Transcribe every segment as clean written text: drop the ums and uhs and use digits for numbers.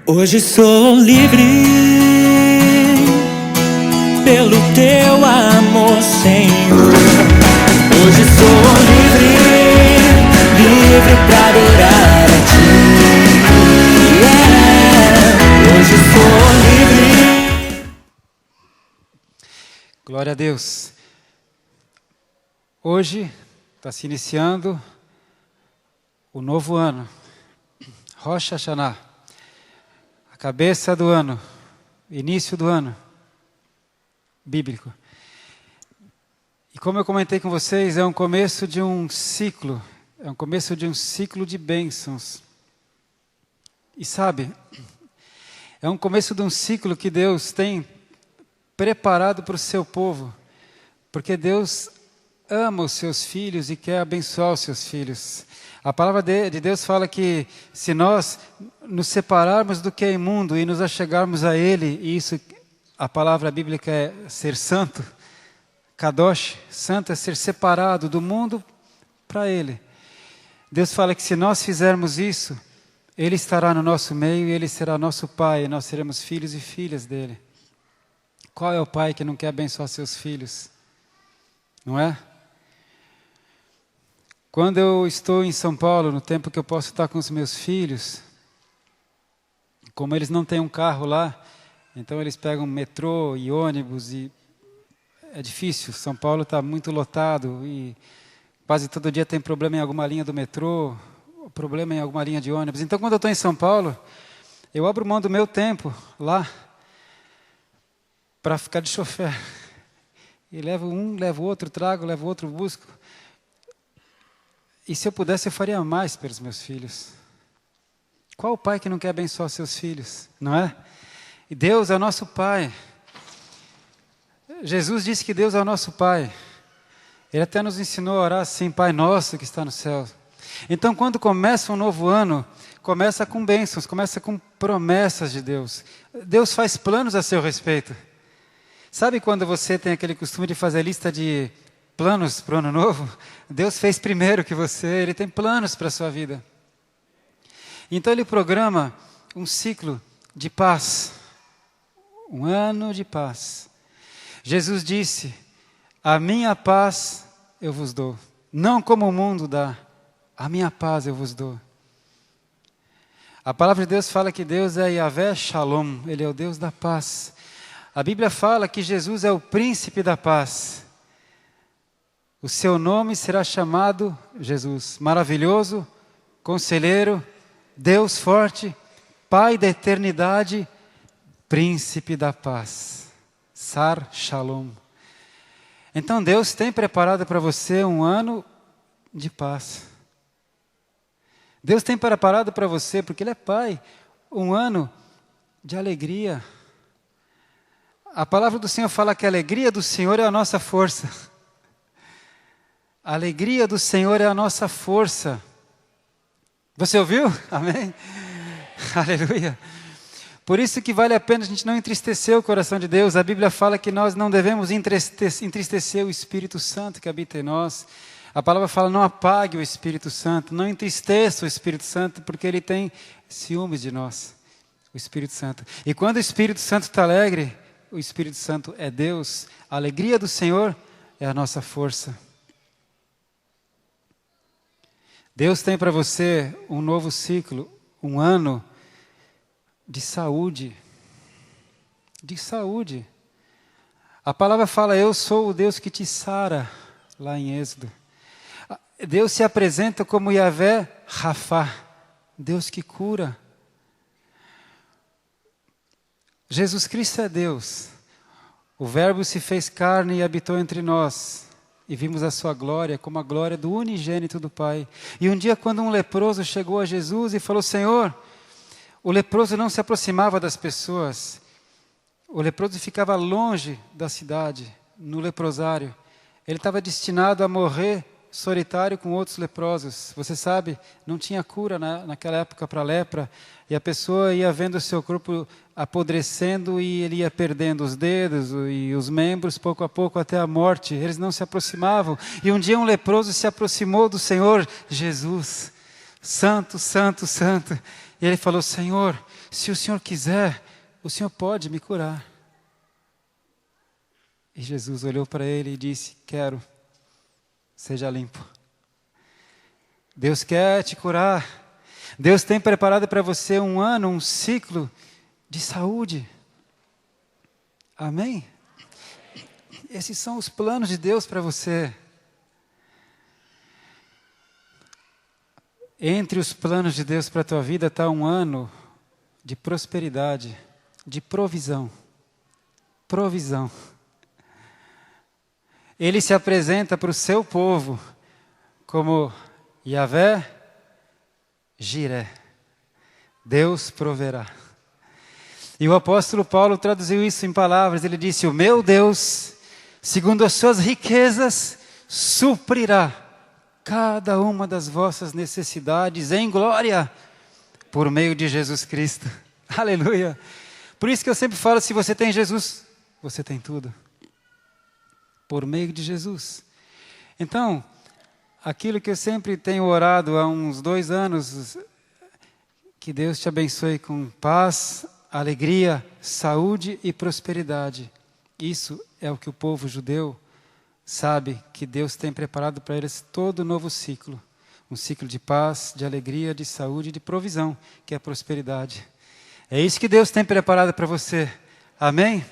Hoje sou livre pelo teu amor, Senhor. Hoje sou livre, livre pra adorar a ti. Hoje sou livre. Glória a Deus. Hoje está se iniciando o novo ano, Rosh Hashanah, a cabeça do ano, início do ano bíblico. E como eu comentei com vocês, é um começo de um ciclo, de bênçãos. E sabe, é um começo de um ciclo que Deus tem preparado para o seu povo, porque Deus ama os seus filhos e quer abençoar os seus filhos. A palavra de Deus fala que se nós nos separarmos do que é imundo e nos achegarmos a Ele, e isso, a palavra bíblica é ser santo, kadosh, santo é ser separado do mundo para Ele. Deus fala que se nós fizermos isso, Ele estará no nosso meio e Ele será nosso Pai, e nós seremos filhos e filhas dEle. Qual é o pai que não quer abençoar seus filhos? Não é? Quando eu estou em São Paulo, no tempo que eu posso estar com os meus filhos, como eles não têm um carro lá, então eles pegam metrô e ônibus, e é difícil. São Paulo está muito lotado e quase todo dia tem problema em alguma linha do metrô, problema em alguma linha de ônibus. Então, quando eu estou em São Paulo, eu abro mão do meu tempo lá para ficar de chofer. E levo um, levo outro, trago, levo outro, busco. E se eu pudesse, eu faria mais pelos meus filhos. Qual o pai que não quer abençoar seus filhos, não é? E Deus é o nosso Pai. Jesus disse que Deus é o nosso Pai. Ele até nos ensinou a orar assim: Pai nosso que está no céu. Então, quando começa um novo ano, começa com bênçãos, começa com promessas de Deus. Deus faz planos a seu respeito. Sabe quando você tem aquele costume de fazer lista de planos para o ano novo? Deus fez primeiro que você, Ele tem planos para a sua vida. Então Ele programa um ciclo de paz, um ano de paz. Jesus disse: a minha paz eu vos dou, não como o mundo dá, a minha paz eu vos dou. A palavra de Deus fala que Deus é Yahvé Shalom, Ele é o Deus da paz. A Bíblia fala que Jesus é o príncipe da paz. O seu nome será chamado Jesus, maravilhoso, conselheiro, Deus forte, Pai da eternidade, príncipe da paz. Sar Shalom. Então Deus tem preparado para você um ano de paz. Deus tem preparado para você, porque Ele é Pai, um ano de alegria. A palavra do Senhor fala que a alegria do Senhor é a nossa força. A alegria do Senhor é a nossa força. Você ouviu? Amém? Aleluia. Por isso que vale a pena a gente não entristecer o coração de Deus. A Bíblia fala que nós não devemos entristecer o Espírito Santo que habita em nós. A palavra fala: não apague o Espírito Santo, não entristeça o Espírito Santo, porque Ele tem ciúmes de nós, o Espírito Santo. E quando o Espírito Santo está alegre, o Espírito Santo é Deus. A alegria do Senhor é a nossa força. Deus tem para você um novo ciclo, um ano de saúde. De saúde. A palavra fala: eu sou o Deus que te sara, lá em Êxodo. Deus se apresenta como Yahvé Rafá, Deus que cura. Jesus Cristo é Deus. O Verbo se fez carne e habitou entre nós. E vimos a sua glória como a glória do unigênito do Pai. E um dia, quando um leproso chegou a Jesus e falou: Senhor, o leproso não se aproximava das pessoas. O leproso ficava longe da cidade, no leprosário. Ele estava destinado a morrer solitário com outros leprosos. Você sabe, não tinha cura naquela época para a lepra. E a pessoa ia vendo o seu corpo apodrecendo e ele ia perdendo os dedos e os membros pouco a pouco até a morte. Eles não se aproximavam. E um dia um leproso se aproximou do Senhor Jesus. Santo, santo, santo. E ele falou: Senhor, se o Senhor quiser, o Senhor pode me curar. E Jesus olhou para ele e disse: quero, seja limpo. Deus quer te curar. Deus tem preparado para você um ano, um ciclo de saúde. Amém? Esses são os planos de Deus para você. Entre os planos de Deus para a tua vida está um ano de prosperidade, de provisão. Provisão. Ele se apresenta para o seu povo como Yahvé Jiré. Deus proverá. E o apóstolo Paulo traduziu isso em palavras. Ele disse: o meu Deus, segundo as suas riquezas, suprirá cada uma das vossas necessidades em glória, por meio de Jesus Cristo. Aleluia! Por isso que eu sempre falo, se você tem Jesus, você tem tudo. Por meio de Jesus. Então, aquilo que eu sempre tenho orado há uns 2 anos, que Deus te abençoe com paz, alegria, saúde e prosperidade. Isso é o que o povo judeu sabe que Deus tem preparado para eles todo novo ciclo. Um ciclo de paz, de alegria, de saúde e de provisão, que é a prosperidade. É isso que Deus tem preparado para você. Amém?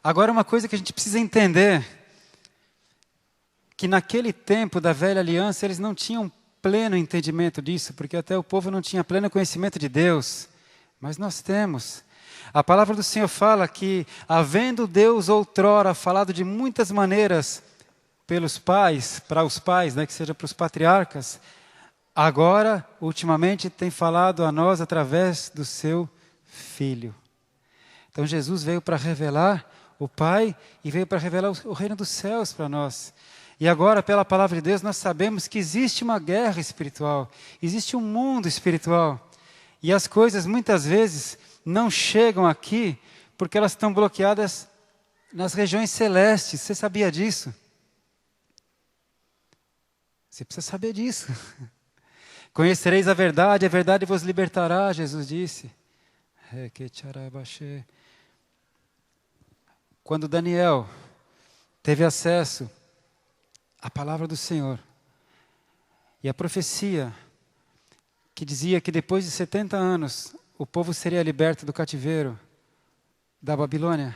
Agora, uma coisa que a gente precisa entender, que naquele tempo da velha aliança, eles não tinham pleno entendimento disso, porque até o povo não tinha pleno conhecimento de Deus. Mas nós temos. A palavra do Senhor fala que, havendo Deus outrora falado de muitas maneiras pelos pais, para os pais, que seja para os patriarcas, agora, ultimamente, tem falado a nós através do seu Filho. Então Jesus veio para revelar o Pai e veio para revelar o reino dos céus para nós. E agora, pela palavra de Deus, nós sabemos que existe uma guerra espiritual, existe um mundo espiritual. E as coisas, muitas vezes, não chegam aqui porque elas estão bloqueadas nas regiões celestes. Você sabia disso? Você precisa saber disso. Conhecereis a verdade vos libertará, Jesus disse. Quando Daniel teve acesso à palavra do Senhor e a profecia que dizia que depois de 70 anos o povo seria liberto do cativeiro da Babilônia,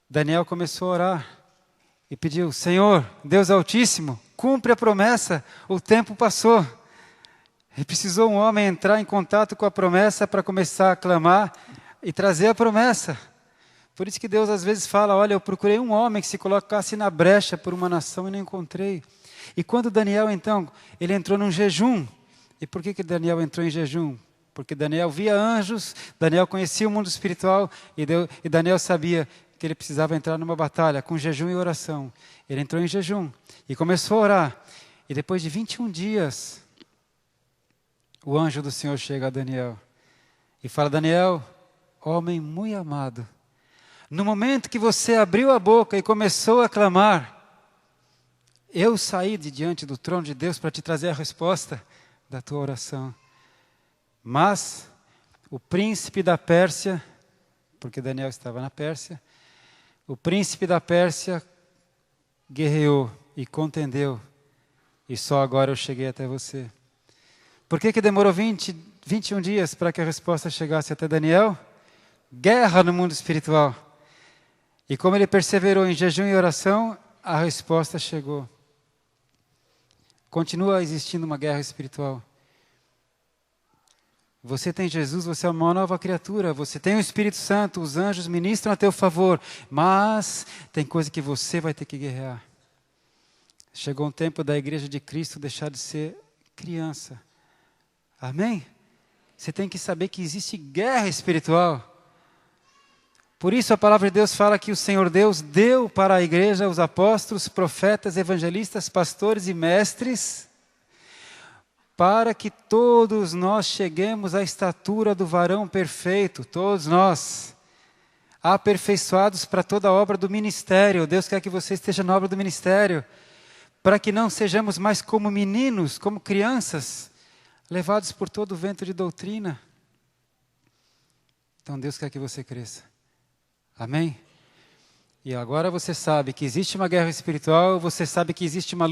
Daniel começou a orar e pediu: Senhor, Deus Altíssimo, cumpre a promessa, o tempo passou. E precisou um homem entrar em contato com a promessa para começar a clamar e trazer a promessa. Por isso que Deus às vezes fala: olha, eu procurei um homem que se colocasse na brecha por uma nação e não encontrei. E quando Daniel então, ele entrou num jejum. E por que Daniel entrou em jejum? Porque Daniel via anjos, Daniel conhecia o mundo espiritual e Daniel sabia que ele precisava entrar numa batalha com jejum e oração. Ele entrou em jejum e começou a orar. E depois de 21 dias, o anjo do Senhor chega a Daniel e fala: Daniel, homem muito amado, no momento que você abriu a boca e começou a clamar, eu saí de diante do trono de Deus para te trazer a resposta da tua oração. Mas o príncipe da Pérsia, porque Daniel estava na Pérsia, o príncipe da Pérsia guerreou e contendeu, e só agora eu cheguei até você. Por que demorou 21 dias para que a resposta chegasse até Daniel? Guerra no mundo espiritual. E como ele perseverou em jejum e oração, a resposta chegou. Continua existindo uma guerra espiritual. Você tem Jesus, você é uma nova criatura, você tem o Espírito Santo, os anjos ministram a teu favor, mas tem coisa que você vai ter que guerrear. Chegou um tempo da igreja de Cristo deixar de ser criança. Amém? Você tem que saber que existe guerra espiritual. Por isso a palavra de Deus fala que o Senhor Deus deu para a igreja os apóstolos, profetas, evangelistas, pastores e mestres, para que todos nós cheguemos à estatura do varão perfeito, todos nós, aperfeiçoados para toda a obra do ministério. Deus quer que você esteja na obra do ministério, para que não sejamos mais como meninos, como crianças, levados por todo o vento de doutrina. Então Deus quer que você cresça. Amém? E agora você sabe que existe uma guerra espiritual, você sabe que existe uma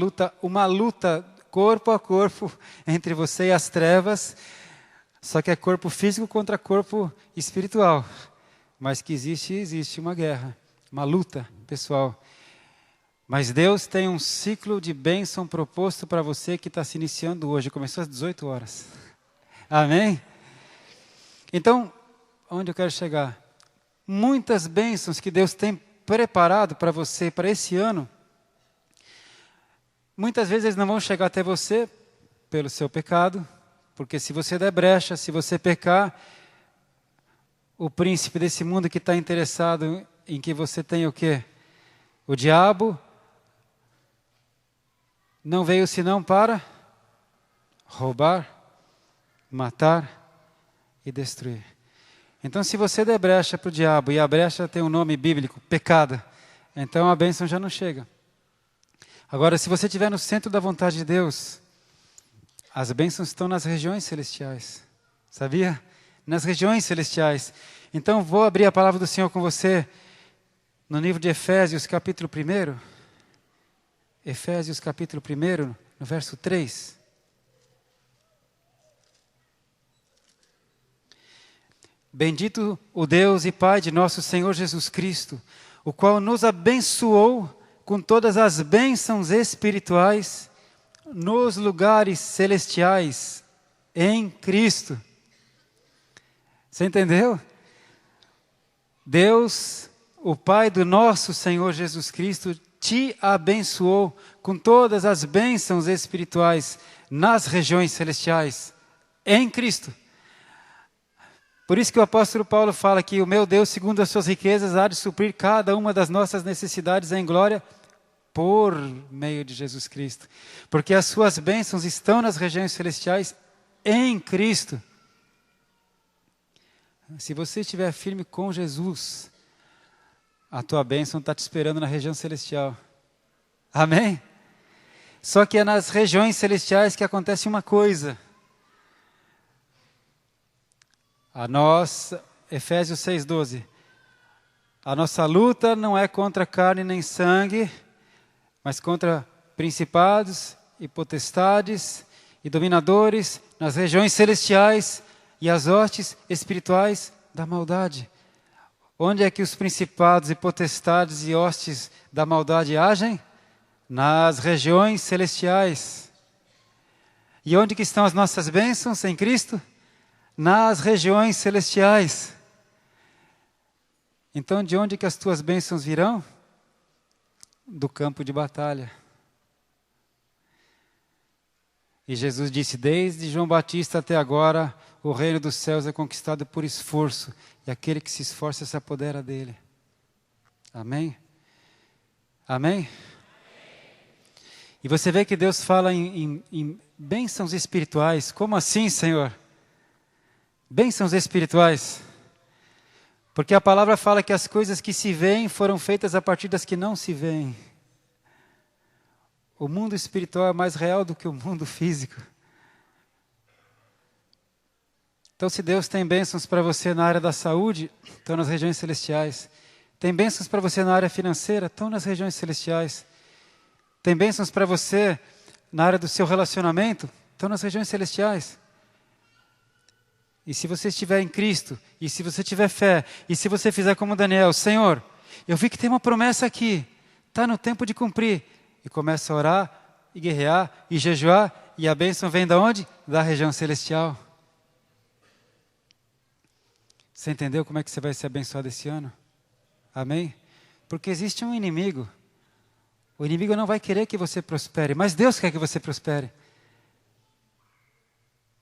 luta corpo a corpo entre você e as trevas, só que é corpo físico contra corpo espiritual. Mas que existe uma guerra, uma luta pessoal. Mas Deus tem um ciclo de bênção proposto para você que está se iniciando hoje. Começou às 18 horas. Amém? Então, onde eu quero chegar? Muitas bênçãos que Deus tem preparado para você, para esse ano, muitas vezes eles não vão chegar até você pelo seu pecado, porque se você der brecha, se você pecar, o príncipe desse mundo que está interessado em que você tenha o quê? O diabo não veio senão para roubar, matar e destruir. Então, se você der brecha para o diabo, e a brecha tem um nome bíblico, pecado, então a bênção já não chega. Agora, se você estiver no centro da vontade de Deus, as bênçãos estão nas regiões celestiais. Sabia? Nas regiões celestiais. Então, vou abrir a palavra do Senhor com você no livro de Efésios, capítulo 1. Efésios, capítulo 1, no verso 3. Bendito o Deus e Pai de nosso Senhor Jesus Cristo, o qual nos abençoou com todas as bênçãos espirituais nos lugares celestiais em Cristo. Você entendeu? Deus, o Pai do nosso Senhor Jesus Cristo, te abençoou com todas as bênçãos espirituais nas regiões celestiais em Cristo. Por isso que o apóstolo Paulo fala que o meu Deus, segundo as suas riquezas, há de suprir cada uma das nossas necessidades em glória por meio de Jesus Cristo. Porque as suas bênçãos estão nas regiões celestiais em Cristo. Se você estiver firme com Jesus, a tua bênção está te esperando na região celestial. Amém? Só que é nas regiões celestiais que acontece uma coisa. Efésios 6,12. A nossa luta não é contra carne nem sangue, mas contra principados e potestades e dominadores nas regiões celestiais e as hostes espirituais da maldade. Onde é que os principados e potestades e hostes da maldade agem? Nas regiões celestiais. E onde que estão as nossas bênçãos em Cristo? Nas regiões celestiais. Então, de onde que as tuas bênçãos virão? Do campo de batalha. E Jesus disse, desde João Batista até agora, o reino dos céus é conquistado por esforço, e aquele que se esforça se apodera dele. Amém? Amém? E você vê que Deus fala em bênçãos espirituais. Como assim, Senhor? Bênçãos espirituais. Porque a palavra fala que as coisas que se veem foram feitas a partir das que não se veem. O mundo espiritual é mais real do que o mundo físico. Então, se Deus tem bênçãos para você na área da saúde, estão nas regiões celestiais. Tem bênçãos para você na área financeira, estão nas regiões celestiais. Tem bênçãos para você na área do seu relacionamento, estão nas regiões celestiais. E se você estiver em Cristo, e se você tiver fé, e se você fizer como Daniel, Senhor, eu vi que tem uma promessa aqui, está no tempo de cumprir. E começa a orar, e guerrear, e jejuar, e a bênção vem de onde? Da região celestial. Você entendeu como é que você vai ser abençoado esse ano? Amém? Porque existe um inimigo. O inimigo não vai querer que você prospere, mas Deus quer que você prospere.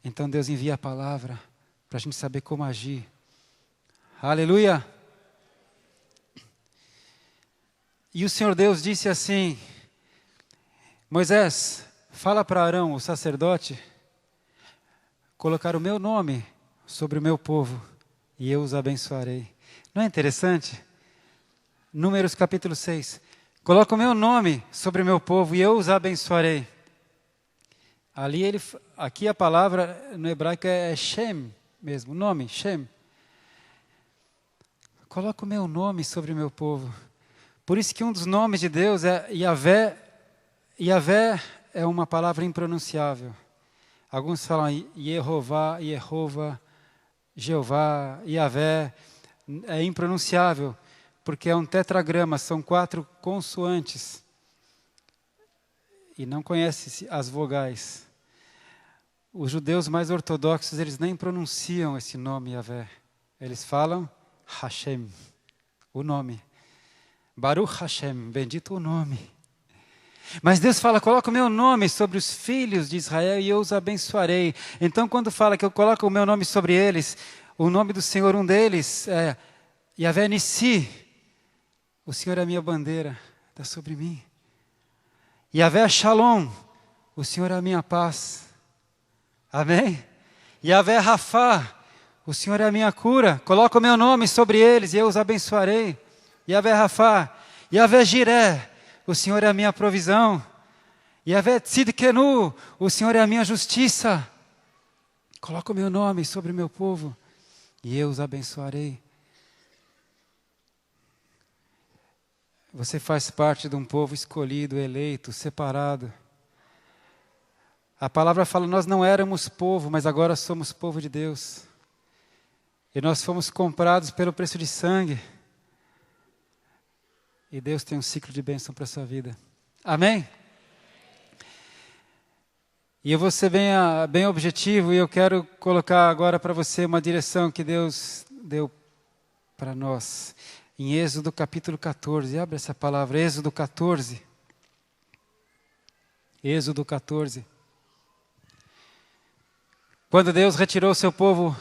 Então Deus envia a palavra para a gente saber como agir. Aleluia! E o Senhor Deus disse assim, Moisés, fala para Arão, o sacerdote, colocar o meu nome sobre o meu povo e eu os abençoarei. Não é interessante? Números capítulo 6. Coloca o meu nome sobre o meu povo e eu os abençoarei. Aqui a palavra no hebraico é Shem mesmo, nome, Shem. coloca o meu nome sobre o meu povo. Por isso que um dos nomes de Deus é Yahvé. Yahvé é uma palavra impronunciável. Alguns falam Yehová, Jeová, Yahvé. É impronunciável, porque é um tetragrama, são 4 consoantes. E não conhece as vogais. Os judeus mais ortodoxos, eles nem pronunciam esse nome, Yahvé. Eles falam Hashem, o nome. Baruch Hashem, bendito o nome. Mas Deus fala, coloca o meu nome sobre os filhos de Israel e eu os abençoarei. Então quando fala que eu coloco o meu nome sobre eles, o nome do Senhor, um deles é Yahvé Nissi. O Senhor é a minha bandeira, está sobre mim. Yahvé Shalom, o Senhor é a minha paz. Amém? Yahvé Rafá, o Senhor é a minha cura. Coloca o meu nome sobre eles e eu os abençoarei. Yahvé Rafá, Yahvé Jiré, o Senhor é a minha provisão. Yahvé Tzidkenu, o Senhor é a minha justiça. Coloca o meu nome sobre o meu povo e eu os abençoarei. Você faz parte de um povo escolhido, eleito, separado. A palavra fala, nós não éramos povo, mas agora somos povo de Deus. E nós fomos comprados pelo preço de sangue. E Deus tem um ciclo de bênção para a sua vida. Amém? E eu vou ser bem objetivo e eu quero colocar agora para você uma direção que Deus deu para nós. Em Êxodo capítulo 14, abre essa palavra, Êxodo 14. Êxodo 14. Quando Deus retirou seu povo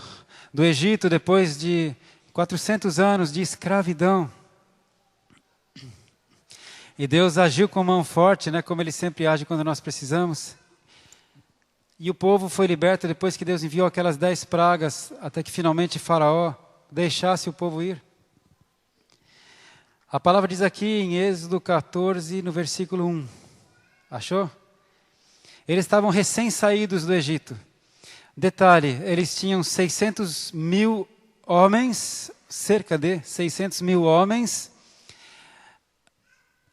do Egito, depois de 400 anos de escravidão, e Deus agiu com mão forte, né, como Ele sempre age quando nós precisamos, e o povo foi liberto depois que Deus enviou aquelas 10 pragas, até que finalmente Faraó deixasse o povo ir. A palavra diz aqui em Êxodo 14, no versículo 1. Achou? Eles estavam recém-saídos do Egito. Detalhe, eles tinham 600 mil homens, cerca de 600 mil homens,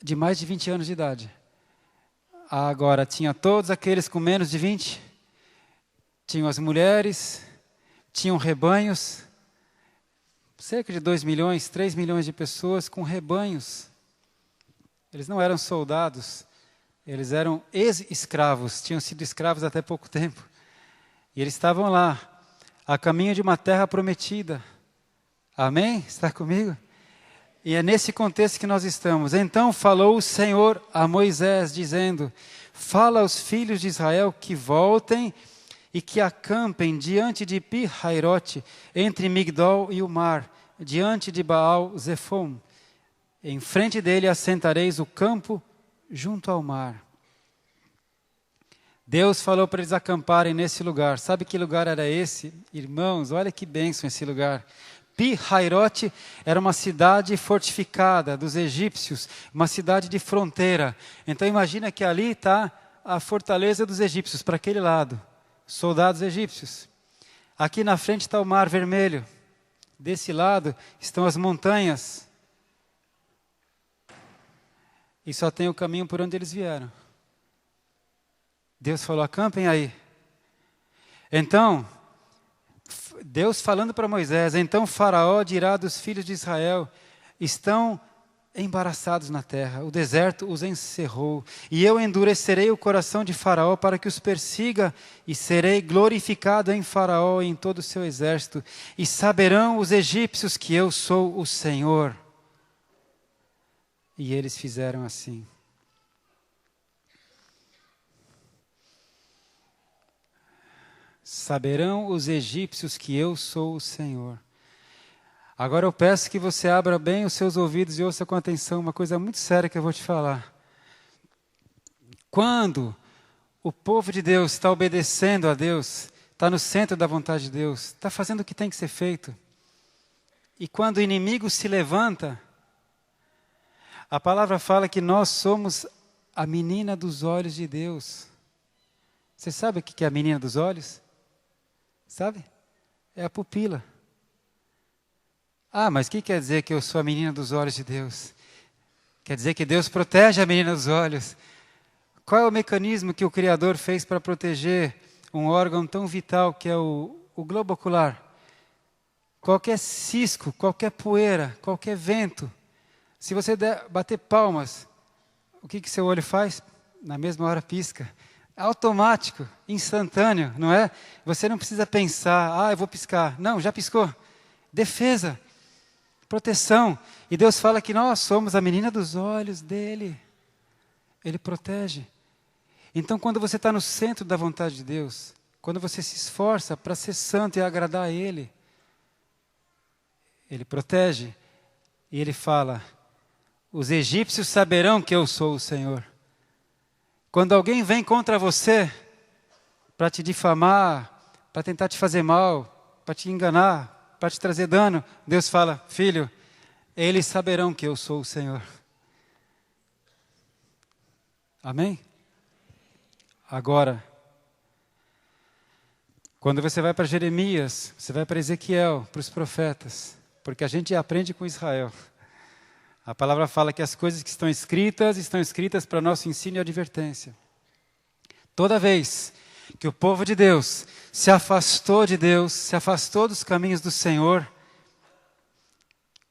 de mais de 20 anos de idade. Agora, tinha todos aqueles com menos de 20, tinham as mulheres, tinham rebanhos, cerca de 2 milhões, 3 milhões de pessoas com rebanhos. Eles não eram soldados, eles eram ex-escravos, tinham sido escravos até pouco tempo. E eles estavam lá, a caminho de uma terra prometida. Amém? Está comigo? E é nesse contexto que nós estamos. Então falou o Senhor a Moisés, dizendo, fala aos filhos de Israel que voltem e que acampem diante de Pi-Hairote, entre Migdol e o mar, diante de Baal-Zefom. Em frente dele assentareis o campo junto ao mar. Deus falou para eles acamparem nesse lugar. Sabe que lugar era esse? Irmãos, olha que bênção esse lugar. Pi-Hairote era uma cidade fortificada dos egípcios, uma cidade de fronteira. Então imagina que ali está a fortaleza dos egípcios, para aquele lado, soldados egípcios. Aqui na frente está o Mar Vermelho. Desse lado estão as montanhas. E só tem o caminho por onde eles vieram. Deus falou, acampem aí. Então, Deus falando para Moisés, então Faraó dirá dos filhos de Israel, estão embaraçados na terra, o deserto os encerrou, e eu endurecerei o coração de Faraó para que os persiga, e serei glorificado em Faraó e em todo o seu exército, e saberão os egípcios que eu sou o Senhor. E eles fizeram assim. Saberão os egípcios que eu sou o Senhor. Agora eu peço que você abra bem os seus ouvidos e ouça com atenção uma coisa muito séria que eu vou te falar. Quando o povo de Deus está obedecendo a Deus, está no centro da vontade de Deus, está fazendo o que tem que ser feito, e quando o inimigo se levanta, a palavra fala que nós somos a menina dos olhos de Deus. Você sabe o que é a menina dos olhos? Sabe? É a pupila. Ah, mas o que quer dizer que eu sou a menina dos olhos de Deus? Quer dizer que Deus protege a menina dos olhos. Qual é o mecanismo que o Criador fez para proteger um órgão tão vital que é o globo ocular? Qualquer cisco, qualquer poeira, qualquer vento, se você bater palmas, o que seu olho faz? Na mesma hora pisca. Automático, instantâneo, não é? Você não precisa pensar, eu vou piscar. Não, já piscou. Defesa, proteção. E Deus fala que nós somos a menina dos olhos dele. Ele protege. Então, quando você está no centro da vontade de Deus, quando você se esforça para ser santo e agradar a Ele, Ele protege. E Ele fala, os egípcios saberão que eu sou o Senhor. Quando alguém vem contra você, para te difamar, para tentar te fazer mal, para te enganar, para te trazer dano, Deus fala, filho, eles saberão que eu sou o Senhor. Amém? Agora, quando você vai para Jeremias, você vai para Ezequiel, para os profetas, porque a gente aprende com Israel. A palavra fala que as coisas que estão escritas para nosso ensino e advertência. Toda vez que o povo de Deus se afastou de Deus, se afastou dos caminhos do Senhor,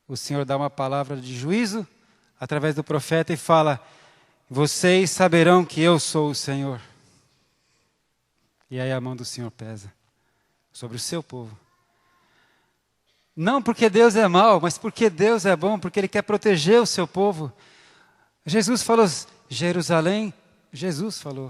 o Senhor dá uma palavra de juízo através do profeta e fala, vocês saberão que eu sou o Senhor. E aí a mão do Senhor pesa sobre o seu povo. Não porque Deus é mau, mas porque Deus é bom, porque Ele quer proteger o seu povo. Jesus falou, Jerusalém, Jesus falou.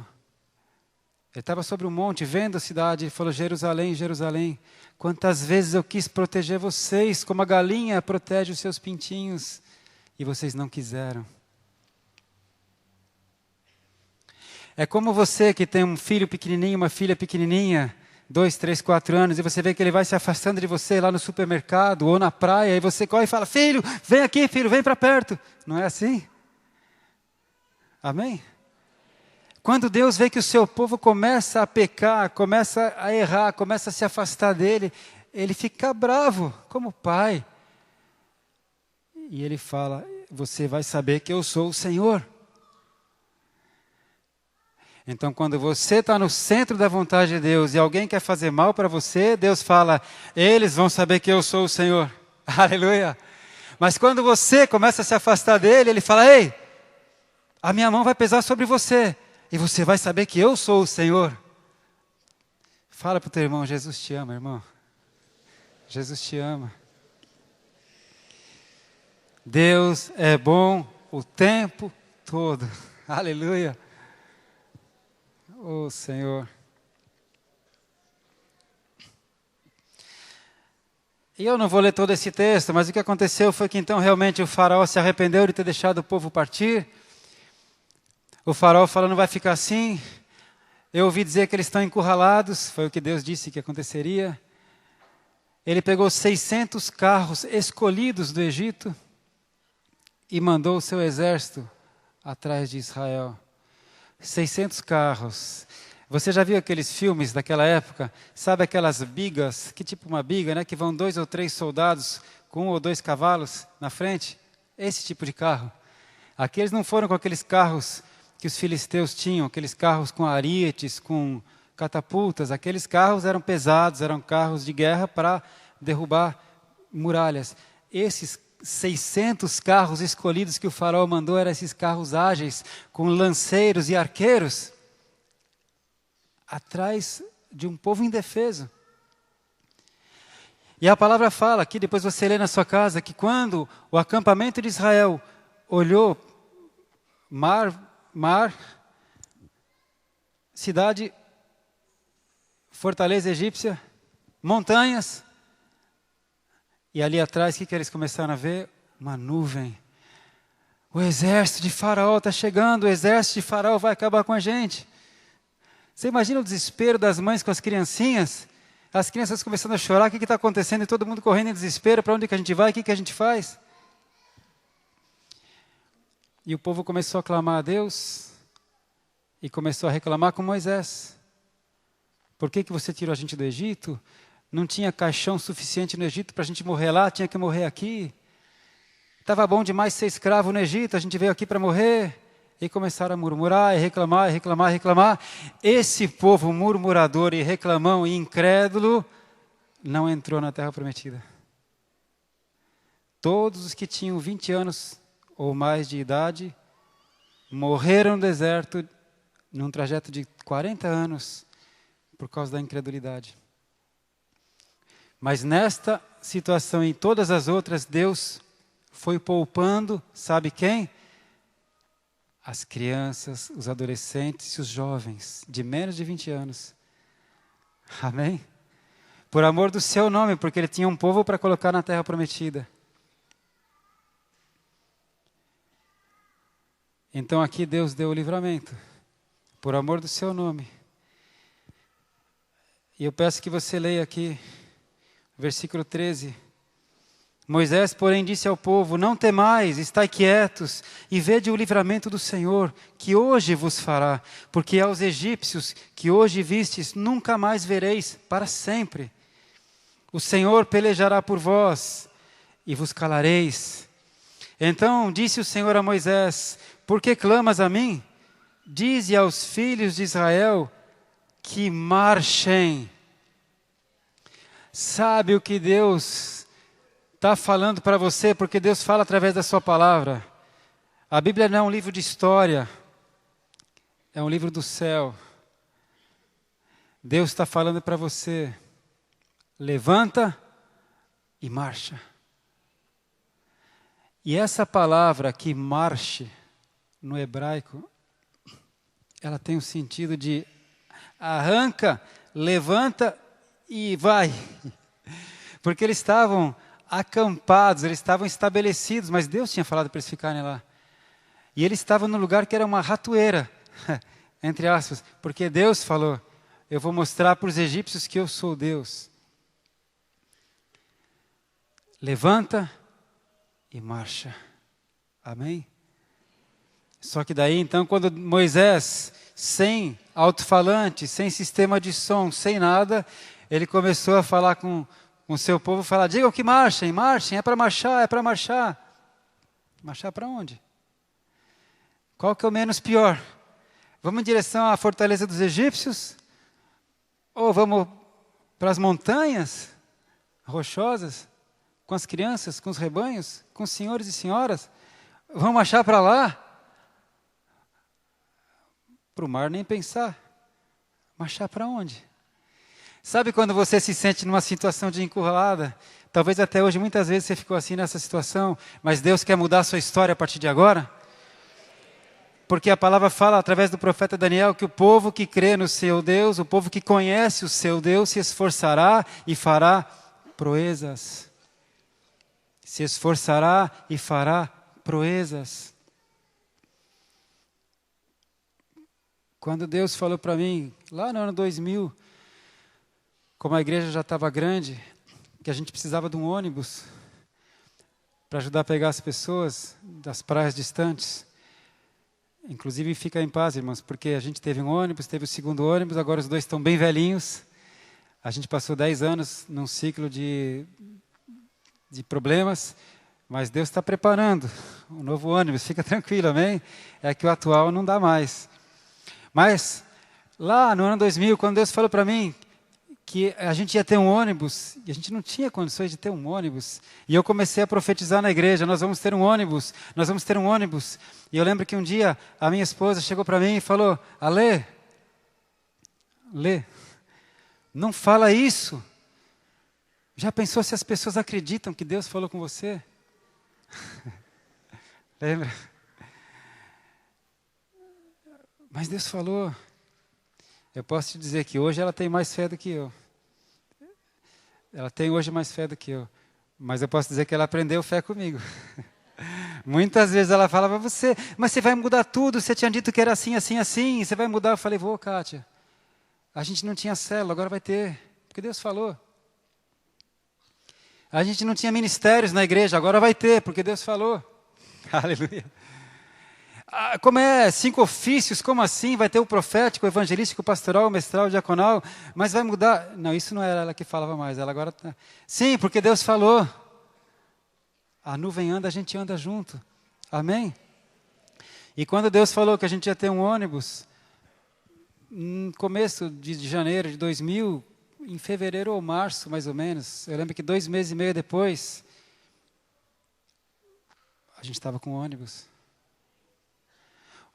Ele estava sobre um monte, vendo a cidade, ele falou, Jerusalém, Jerusalém, quantas vezes eu quis proteger vocês, como a galinha protege os seus pintinhos, e vocês não quiseram. É como você que tem um filho pequenininho, uma filha pequenininha, 2, 3, 4 anos, e você vê que ele vai se afastando de você lá no supermercado ou na praia, e você corre e fala, filho, vem aqui, filho, vem para perto. Não é assim? Amém? Quando Deus vê que o seu povo começa a pecar, começa a errar, começa a se afastar dele, ele fica bravo, como pai. E ele fala, você vai saber que eu sou o Senhor. Então, quando você está no centro da vontade de Deus e alguém quer fazer mal para você, Deus fala, eles vão saber que eu sou o Senhor. Aleluia. Mas quando você começa a se afastar dele, ele fala, ei, a minha mão vai pesar sobre você. E você vai saber que eu sou o Senhor. Fala para o teu irmão, Jesus te ama, irmão. Jesus te ama. Deus é bom o tempo todo. Aleluia. Oh, Senhor. E eu não vou ler todo esse texto, mas o que aconteceu foi que então realmente o faraó se arrependeu de ter deixado o povo partir. O faraó falou, não vai ficar assim. Eu ouvi dizer que eles estão encurralados, foi o que Deus disse que aconteceria. Ele pegou 600 carros escolhidos do Egito e mandou o seu exército atrás de Israel. 600 carros. Você já viu aqueles filmes daquela época? Sabe aquelas bigas, que tipo uma biga, né? Que vão 2 ou 3 soldados com 1 ou 2 cavalos na frente? Esse tipo de carro. Aqueles não foram com aqueles carros que os filisteus tinham, aqueles carros com arietes, com catapultas. Aqueles carros eram pesados, eram carros de guerra para derrubar muralhas. Esses 600 carros escolhidos que o faraó mandou eram esses carros ágeis, com lanceiros e arqueiros, atrás de um povo indefeso. E a palavra fala aqui, depois você lê na sua casa, que quando o acampamento de Israel olhou mar, cidade, fortaleza egípcia, montanhas, e ali atrás, o que eles começaram a ver? Uma nuvem. O exército de Faraó está chegando, o exército de Faraó vai acabar com a gente. Você imagina o desespero das mães com as criancinhas? As crianças começando a chorar, o que está acontecendo? E todo mundo correndo em desespero, para onde que a gente vai? O que a gente faz? E o povo começou a clamar a Deus e começou a reclamar com Moisés. Por que você tirou a gente do Egito? não tinha caixão suficiente no Egito para a gente morrer lá, tinha que morrer aqui. Estava bom demais ser escravo no Egito, a gente veio aqui para morrer. E começaram a murmurar, e reclamar, e reclamar, e reclamar. Esse povo murmurador e reclamão e incrédulo não entrou na terra prometida. Todos os que tinham 20 anos ou mais de idade morreram no deserto num trajeto de 40 anos por causa da incredulidade. Mas nesta situação e em todas as outras, Deus foi poupando, sabe quem? As crianças, os adolescentes e os jovens de menos de 20 anos. Amém? Por amor do seu nome, porque ele tinha um povo para colocar na terra prometida. Então aqui Deus deu o livramento, por amor do seu nome. E eu peço que você leia aqui, versículo 13. Moisés, porém, disse ao povo: não temais, estai quietos, e vede o livramento do Senhor, que hoje vos fará, porque aos egípcios que hoje vistes, nunca mais vereis para sempre. O Senhor pelejará por vós, e vos calareis. Então disse o Senhor a Moisés: por que clamas a mim? Dize aos filhos de Israel que marchem. Sabe o que Deus está falando para você? Porque Deus fala através da sua palavra. A Bíblia não é um livro de história, é um livro do céu. Deus está falando para você: levanta e marcha. E essa palavra que marche, no hebraico, ela tem o sentido de arranca, levanta e vai. Porque eles estavam acampados, eles estavam estabelecidos, mas Deus tinha falado para eles ficarem lá. E eles estavam num lugar que era uma ratoeira, entre aspas, porque Deus falou: eu vou mostrar para os egípcios que eu sou Deus. Levanta e marcha. Amém? Só que daí, então, quando Moisés, sem alto-falante, sem sistema de som, sem nada, ele começou a falar com o seu povo, falar: digam que marchem, marchem, é para marchar, é para marchar. Marchar para onde? Qual que é o menos pior? Vamos em direção à fortaleza dos egípcios? Ou vamos para as montanhas rochosas, com as crianças, com os rebanhos, com os senhores e senhoras? Vamos marchar para lá? Para o mar nem pensar. Marchar para onde? Sabe quando você se sente numa situação de encurralada? Talvez até hoje, muitas vezes, você ficou assim nessa situação, mas Deus quer mudar a sua história a partir de agora? Porque a palavra fala, através do profeta Daniel, que o povo que crê no seu Deus, o povo que conhece o seu Deus, se esforçará e fará proezas. Se esforçará e fará proezas. Quando Deus falou para mim, lá no ano 2000, como a igreja já estava grande, que a gente precisava de um ônibus para ajudar a pegar as pessoas das praias distantes. Inclusive, fica em paz, irmãos, porque a gente teve um ônibus, teve o segundo ônibus, agora os dois estão bem velhinhos. A gente passou 10 anos num ciclo de problemas, mas Deus está preparando um novo ônibus, fica tranquilo, amém? É que o atual não dá mais. Mas, lá no ano 2000, quando Deus falou para mim que a gente ia ter um ônibus, e a gente não tinha condições de ter um ônibus, e eu comecei a profetizar na igreja: nós vamos ter um ônibus, nós vamos ter um ônibus. E eu lembro que um dia a minha esposa chegou para mim e falou: Alê, não fala isso. Já pensou se as pessoas acreditam que Deus falou com você? Lembra? Mas Deus falou. Eu posso te dizer que hoje ela tem mais fé do que eu. Ela tem hoje mais fé do que eu. Mas eu posso dizer que ela aprendeu fé comigo. Muitas vezes ela fala para você: mas você vai mudar tudo, você tinha dito que era assim, assim, assim, você vai mudar. Eu falei: vou, Kátia. A gente não tinha célula, agora vai ter, porque Deus falou. A gente não tinha ministérios na igreja, agora vai ter, porque Deus falou. Aleluia. Como é 5 ofícios, como assim? Vai ter o profético, o evangelístico, o pastoral, o mestral, o diaconal, mas vai mudar. Não, isso não era ela que falava mais, ela agora tá. Sim, porque Deus falou. A nuvem anda, a gente anda junto. Amém? E quando Deus falou que a gente ia ter um ônibus, no começo de janeiro de 2000, em fevereiro ou março, mais ou menos, eu lembro que 2 meses e meio depois, a gente estava com o ônibus.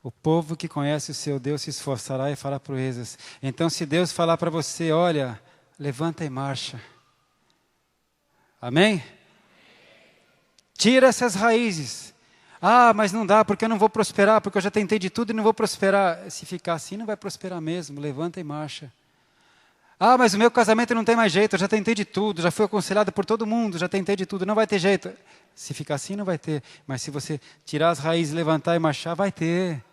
O povo que conhece o seu Deus se esforçará e fará proezas. Então, se Deus falar para você, olha, levanta e marcha. Amém? Tira essas raízes. Mas não dá, porque eu não vou prosperar, porque eu já tentei de tudo e não vou prosperar. Se ficar assim, não vai prosperar mesmo. Levanta e marcha. Mas o meu casamento não tem mais jeito, eu já tentei de tudo, já fui aconselhado por todo mundo, já tentei de tudo, não vai ter jeito. Se ficar assim, não vai ter. Mas se você tirar as raízes, levantar e marchar, vai ter.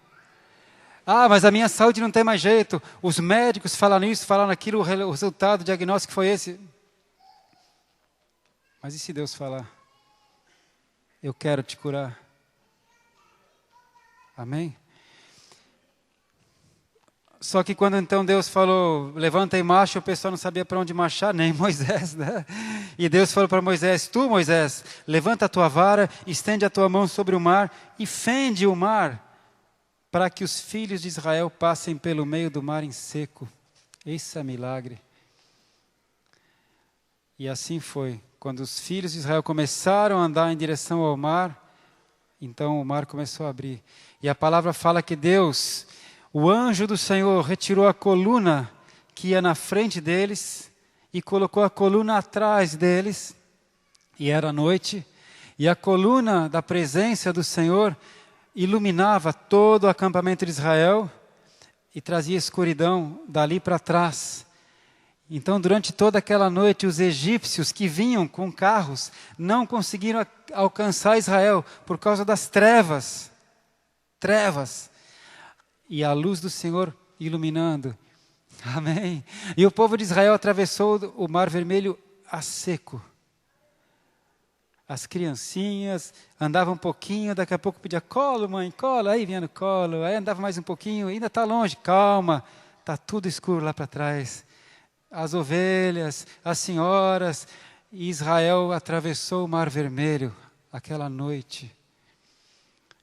Mas a minha saúde não tem mais jeito. Os médicos falaram isso, falaram aquilo, o resultado, o diagnóstico foi esse. Mas e se Deus falar? Eu quero te curar. Amém? Só que quando então Deus falou, levanta e marcha, o pessoal não sabia para onde marchar, nem Moisés, né? E Deus falou para Moisés, tu Moisés, levanta a tua vara, estende a tua mão sobre o mar e fende o mar, para que os filhos de Israel passem pelo meio do mar em seco. Esse é milagre. E assim foi. Quando os filhos de Israel começaram a andar em direção ao mar, então o mar começou a abrir. E a palavra fala que Deus, o anjo do Senhor, retirou a coluna que ia na frente deles e colocou a coluna atrás deles. E era noite. E a coluna da presença do Senhor iluminava todo o acampamento de Israel e trazia escuridão dali para trás. Então, durante toda aquela noite, os egípcios que vinham com carros não conseguiram alcançar Israel por causa das trevas. Trevas. E a luz do Senhor iluminando. Amém. E o povo de Israel atravessou o Mar Vermelho a seco. As criancinhas andavam um pouquinho, daqui a pouco pedia colo, mãe, colo, aí vinha no colo, aí andava mais um pouquinho, ainda está longe, calma, está tudo escuro lá para trás. As ovelhas, as senhoras, e Israel atravessou o Mar Vermelho aquela noite.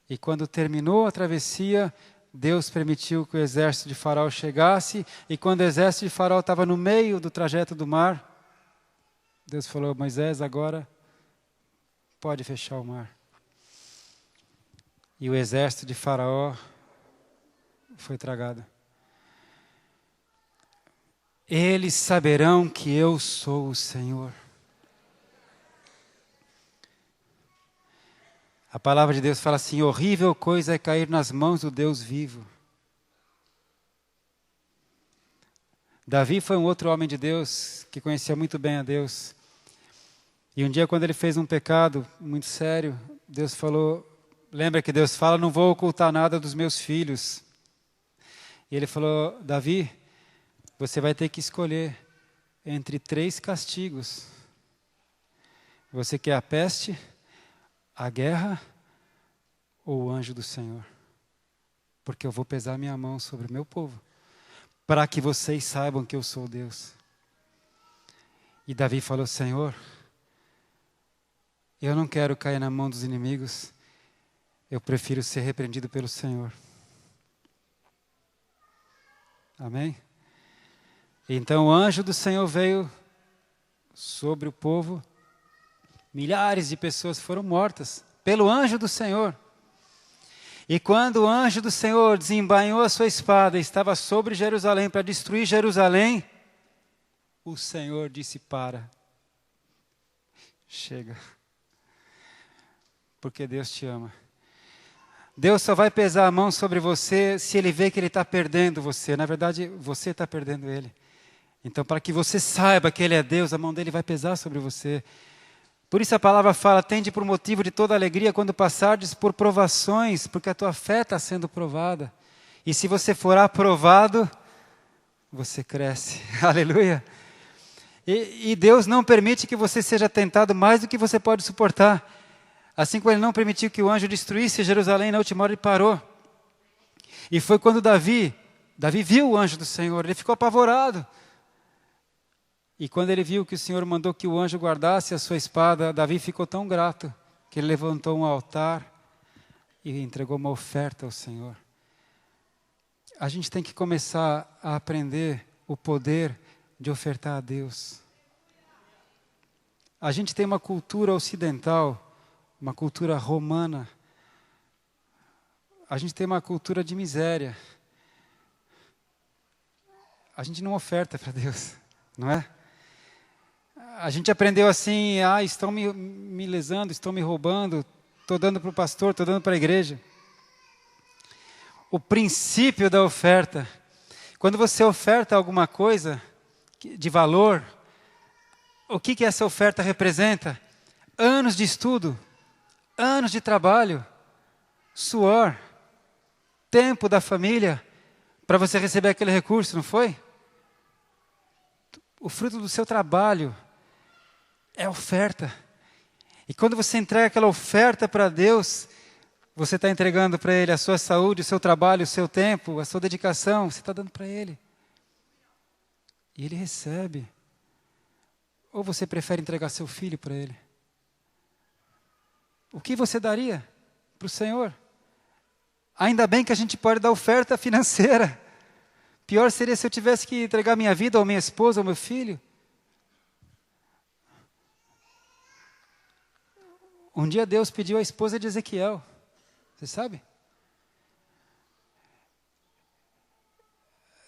E quando terminou a travessia, Deus permitiu que o exército de Faraó chegasse, e quando o exército de Faraó estava no meio do trajeto do mar, Deus falou, Moisés, agora pode fechar o mar. E o exército de Faraó foi tragado. Eles saberão que eu sou o Senhor. A palavra de Deus fala assim, horrível coisa é cair nas mãos do Deus vivo. Davi foi um outro homem de Deus, que conhecia muito bem a Deus. E um dia, quando ele fez um pecado muito sério, Deus falou, lembra que Deus fala, não vou ocultar nada dos meus filhos. E ele falou, Davi, você vai ter que escolher entre 3 castigos. Você quer a peste, a guerra ou o anjo do Senhor? Porque eu vou pesar minha mão sobre o meu povo, para que vocês saibam que eu sou Deus. E Davi falou, Senhor, eu não quero cair na mão dos inimigos, eu prefiro ser repreendido pelo Senhor. Amém? Então o anjo do Senhor veio sobre o povo, milhares de pessoas foram mortas pelo anjo do Senhor. E quando o anjo do Senhor desembainhou a sua espada e estava sobre Jerusalém para destruir Jerusalém, o Senhor disse, chega. Porque Deus te ama. Deus só vai pesar a mão sobre você se Ele vê que Ele está perdendo você. Na verdade, você está perdendo Ele. Então, para que você saiba que Ele é Deus, a mão dEle vai pesar sobre você. Por isso a palavra fala, tende por motivo de toda alegria quando passardes por provações, porque a tua fé está sendo provada. E se você for aprovado, você cresce. Aleluia. E Deus não permite que você seja tentado mais do que você pode suportar. Assim como Ele não permitiu que o anjo destruísse Jerusalém, na última hora Ele parou. E foi quando Davi viu o anjo do Senhor, ele ficou apavorado. E quando ele viu que o Senhor mandou que o anjo guardasse a sua espada, Davi ficou tão grato que ele levantou um altar e entregou uma oferta ao Senhor. A gente tem que começar a aprender o poder de ofertar a Deus. A gente tem uma cultura ocidental, uma cultura romana. A gente tem uma cultura de miséria. A gente não oferta para Deus, não é? A gente aprendeu assim, estão me lesando, estão me roubando, estou dando para o pastor, estou dando para a igreja. O princípio da oferta, quando você oferta alguma coisa de valor, o que essa oferta representa? Anos de estudo, anos de trabalho, suor, tempo da família, para você receber aquele recurso, não foi? O fruto do seu trabalho é oferta. E quando você entrega aquela oferta para Deus, você está entregando para Ele a sua saúde, o seu trabalho, o seu tempo, a sua dedicação, você está dando para Ele. E Ele recebe. Ou você prefere entregar seu filho para Ele? O que você daria para o Senhor? Ainda bem que a gente pode dar oferta financeira. Pior seria se eu tivesse que entregar minha vida, ou minha esposa, ou meu filho. Um dia Deus pediu a esposa de Ezequiel. Você sabe?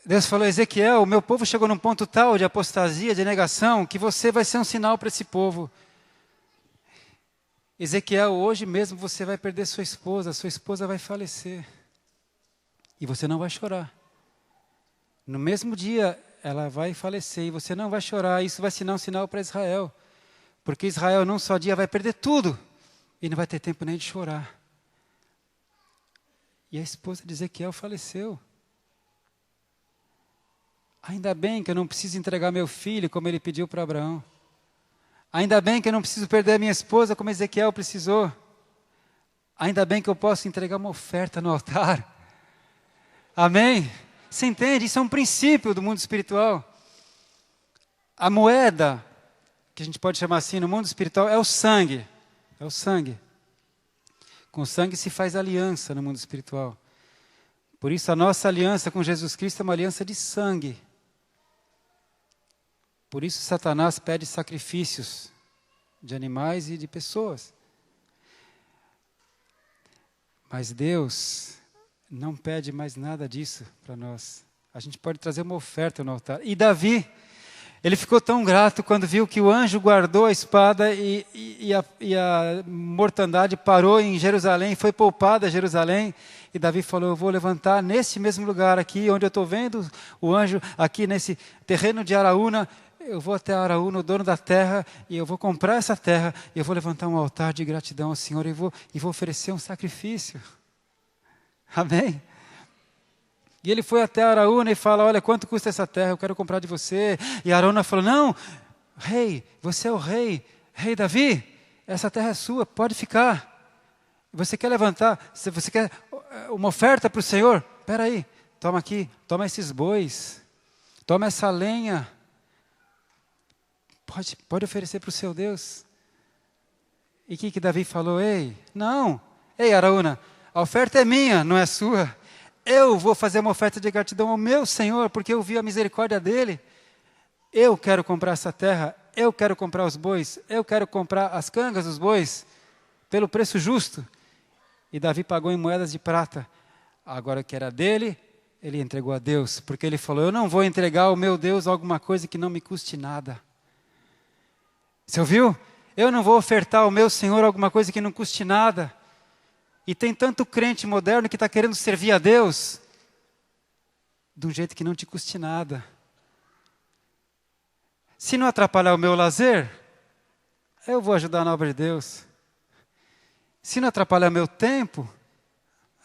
Deus falou: Ezequiel, o meu povo chegou num ponto tal de apostasia, de negação, que você vai ser um sinal para esse povo. Ezequiel, hoje mesmo você vai perder sua esposa vai falecer. E você não vai chorar. No mesmo dia ela vai falecer e você não vai chorar. Isso vai ser um sinal para Israel. Porque Israel num só dia vai perder tudo. E não vai ter tempo nem de chorar. E a esposa de Ezequiel faleceu. Ainda bem que eu não preciso entregar meu filho como ele pediu para Abraão. Ainda bem que eu não preciso perder a minha esposa como Ezequiel precisou. Ainda bem que eu posso entregar uma oferta no altar. Amém? Você entende? Isso é um princípio do mundo espiritual. A moeda, que a gente pode chamar assim no mundo espiritual, é o sangue. É o sangue. Com o sangue se faz aliança no mundo espiritual. Por isso a nossa aliança com Jesus Cristo é uma aliança de sangue. Por isso Satanás pede sacrifícios de animais e de pessoas. Mas Deus não pede mais nada disso para nós. A gente pode trazer uma oferta no altar. E Davi, ele ficou tão grato quando viu que o anjo guardou a espada e a mortandade parou em Jerusalém, foi poupada Jerusalém. E Davi falou: eu vou levantar nesse mesmo lugar aqui, onde eu estou vendo o anjo, aqui nesse terreno de Araúna. Eu vou até Araúna, o dono da terra, e eu vou comprar essa terra, e eu vou levantar um altar de gratidão ao Senhor, e vou oferecer um sacrifício. Amém? E ele foi até Araúna e fala: olha, quanto custa essa terra? Eu quero comprar de você. E Araúna falou: não, rei, você é o rei Davi, essa terra é sua, pode ficar. Você quer levantar, se você quer uma oferta para o Senhor? Espera aí, toma aqui, toma esses bois, toma essa lenha. Pode oferecer para o seu Deus. E o que Davi falou? Ei, Araúna, a oferta é minha, não é sua. Eu vou fazer uma oferta de gratidão ao meu Senhor, porque eu vi a misericórdia dele. Eu quero comprar essa terra, eu quero comprar os bois, eu quero comprar as cangas dos bois, pelo preço justo. E Davi pagou em moedas de prata. Agora que era dele, ele entregou a Deus, porque ele falou: eu não vou entregar ao meu Deus alguma coisa que não me custe nada. Você ouviu? Eu não vou ofertar ao meu Senhor alguma coisa que não custe nada. E tem tanto crente moderno que está querendo servir a Deus de um jeito que não te custe nada. Se não atrapalhar o meu lazer, eu vou ajudar na obra de Deus. Se não atrapalhar meu tempo,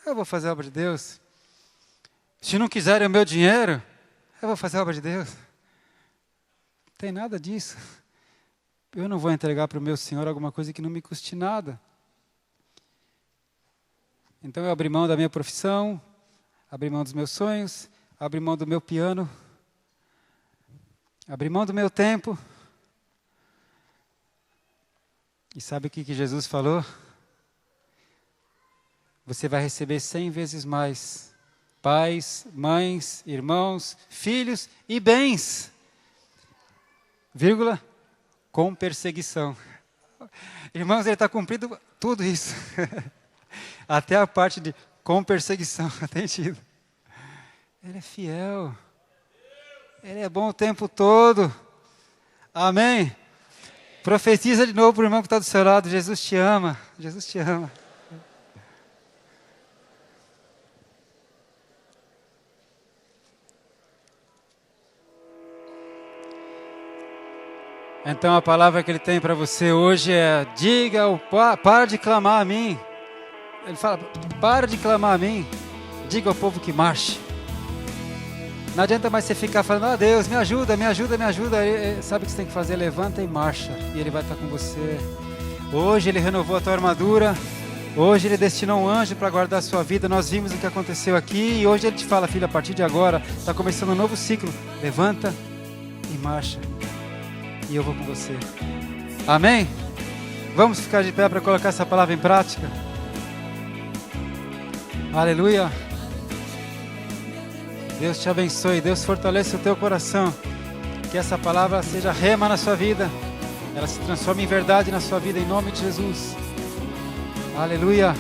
eu vou fazer a obra de Deus. Se não quiserem o meu dinheiro, eu vou fazer a obra de Deus. Não tem nada disso. Eu não vou entregar para o meu Senhor alguma coisa que não me custe nada. Então eu abri mão da minha profissão, abrir mão dos meus sonhos, abrir mão do meu piano, abrir mão do meu tempo. E sabe o que Jesus falou? Você vai receber 100 vezes mais pais, mães, irmãos, filhos e bens, vírgula, com perseguição. Irmãos, ele está cumprindo tudo isso. Até a parte de com perseguição, tem tido. Ele é fiel. Ele é bom o tempo todo. Amém? Profetiza de novo para o irmão que está do seu lado. Jesus te ama. Jesus te ama. Então a palavra que ele tem para você hoje é: para de clamar a mim. Ele fala: para de clamar a mim. Diga ao povo que marche. Não adianta mais você ficar falando: Deus, me ajuda, me ajuda, me ajuda. Ele sabe o que você tem que fazer? Levanta e marcha. E ele vai estar com você. Hoje ele renovou a tua armadura. Hoje ele destinou um anjo para guardar a sua vida. Nós vimos o que aconteceu aqui. E hoje ele te fala: filho, a partir de agora está começando um novo ciclo. Levanta e marcha. E eu vou com você. Amém? Vamos ficar de pé para colocar essa palavra em prática. Aleluia. Deus te abençoe. Deus fortaleça o teu coração. Que essa palavra seja rema na sua vida. Ela se transforme em verdade na sua vida, em nome de Jesus. Aleluia.